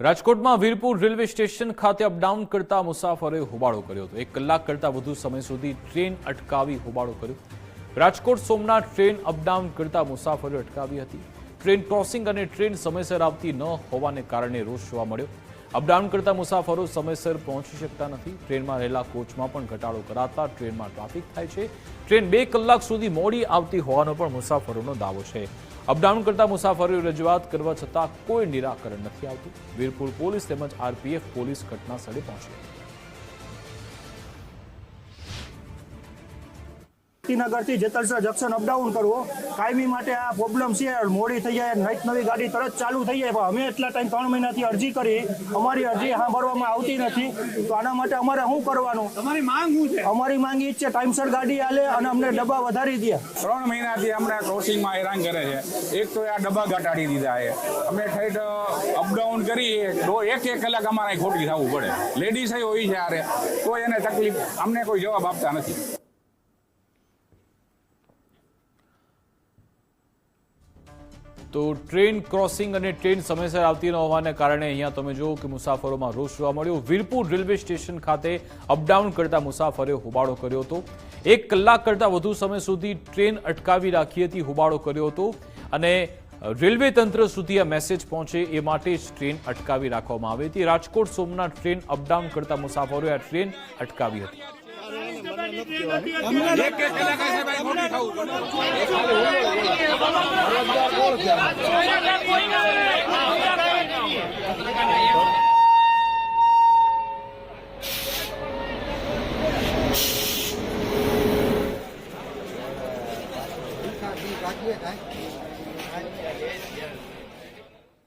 રાજકોટમાં Virpur railway station ખાતે up down કરતા મુસાફરોએ હોબાળો કર્યો હતો। 1 કલાક કરતા વધુ સમય સુધી ટ્રેન અટકાવી હોબાળો કર્યો। રાજકોટ સોમનાથ ટ્રેન અપડાઉન કરતા મુસાફરોએ અટકાવી હતી। ટ્રેન ક્રોસિંગ અને ટ્રેન સમયસર આવતી ન હોવાને કારણે રોષ જોવા મળ્યો। અપડાઉન કરતા મુસાફરો સમયસર પહોંચી શકતા નથી। ટ્રેનમાં રહેલા કોચમાં પણ ઘટાડો કરાતા ટ્રેનમાં ટ્રાફિક થાય છે। ટ્રેન 2 કલાક સુધી મોડી આવતી હોવાનો પણ મુસાફરોનો દાવો છે। અપડાઉન કરતા મુસાફરોએ રજૂઆત કરવા છતાં કોઈ નિરાકરણ નથી આવતું। વીરપુર પોલીસ તેમજ આરપીએફ પોલીસ ઘટના સ્થળે પહોંચી। નગરથી જેતલસર જંકશન અપડાઉન કરવો કાયમી માટે આ પ્રોબ્લેમ છે। મોડી થઈ જાય, નવી નવી ગાડી તરત ચાલુ થઈ જાય, પણ અમે એટલા ટાઈમ 3 મહિનાથી અરજી કરી, અમારી અરજી સાંભળવામાં આવતી નથી। તો આના માટે અમારે શું કરવાનું? તમારી માંગ શું છે? અમારી માંગ એ જ છે ટાઈમસર ગાડી આલે અને અમને ડબ્બા વધારી દે। 3 મહિનાથી અમને ક્રોસિંગમાં હેરાન કરે છે। એક તો આ ડબ્બા ઘટાડી દીધા છે, અમે ઠેઠ અપડાઉન કરીએ તો એક કલાક અમારે ખોટી થવું પડે। લેડીઝ હોય છે આરે તો એને તકલીફ, અમને કોઈ જવાબ આપતા નથી। તો ટ્રેન ક્રોસિંગ અને ટ્રેન સમયસર આવતી ન હોવાને કારણે અહીંયા તમે જુઓ કે મુસાફરોમાં રોષ જોવા મળ્યો। વીરપુર રેલવે સ્ટેશન ખાતે અપડાઉન કરતા મુસાફરોએ હોબાળો કર્યો હતો। 1 કલાક કરતા વધુ સમય સુધી ટ્રેન અટકાવી રાખી હતી, હોબાળો કર્યો હતો અને રેલવે તંત્ર સુધી આ મેસેજ પહોંચે એ માટે જ ટ્રેન અટકાવી રાખવામાં આવી હતી। રાજકોટ સોમનાથ ટ્રેન અપડાઉન કરતા મુસાફરોએ આ ટ્રેન અટકાવી હતી।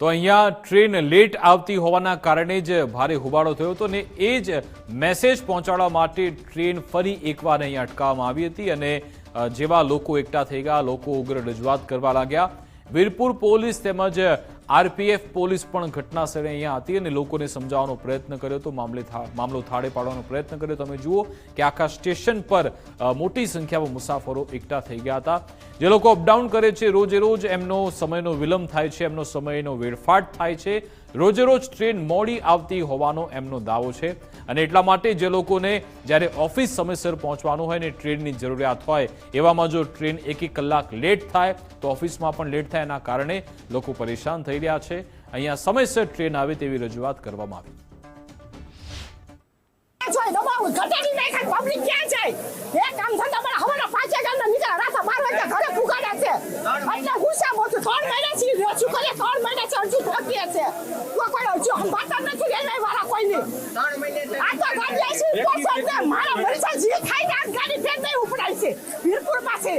તો અહીંયા ટ્રેન લેટ આવતી હોવાના કારણે જ ભારે હોબાળો થયો હતો અને એ જ મેસેજ પહોંચાડવા માટે ટ્રેન ફરી એકવાર અહીંયા અટકાવવામાં આવી હતી અને જેવા લોકો એકઠા થઈ ગયા, લોકો ઉગ્ર રજૂઆત કરવા લાગ્યા। વીરપુર પોલીસ તેમજ આરપીએફ પોલીસ પણ ઘટના સ્થળે અહીંયા હતી અને લોકોને સમજાવવાનો પ્રયત્ન કર્યો હતો, મામલો થાળે પાડવાનો પ્રયત્ન કર્યો। તમે જુઓ કે આખા સ્ટેશન પર મોટી સંખ્યામાં મુસાફરો એકઠા થઈ ગયા હતા। જે લોકો અપડાઉન કરે છે, રોજે રોજ એમનો સમયનો વિલંબ થાય છે, એમનો સમયનો વેડફાટ થાય છે, રોજે રોજ ટ્રેન મોડી આવતી હોવાનો એમનો દાવો છે અને એટલા માટે જે લોકોને જ્યારે ઓફિસ સમયસર પહોંચવાનું હોય ને ટ્રેનની જરૂરિયાત હોય, એવામાં જો ટ્રેન 1 કલાક લેટ થાય તો ઓફિસમાં પણ લેટ થાય, એના કારણે લોકો પરેશાન થઈ રહ્યા છે। અહીંયા સમયસર ટ્રેન આવે તેવી રજૂઆત કરવામાં આવી। ત્રણ મહિના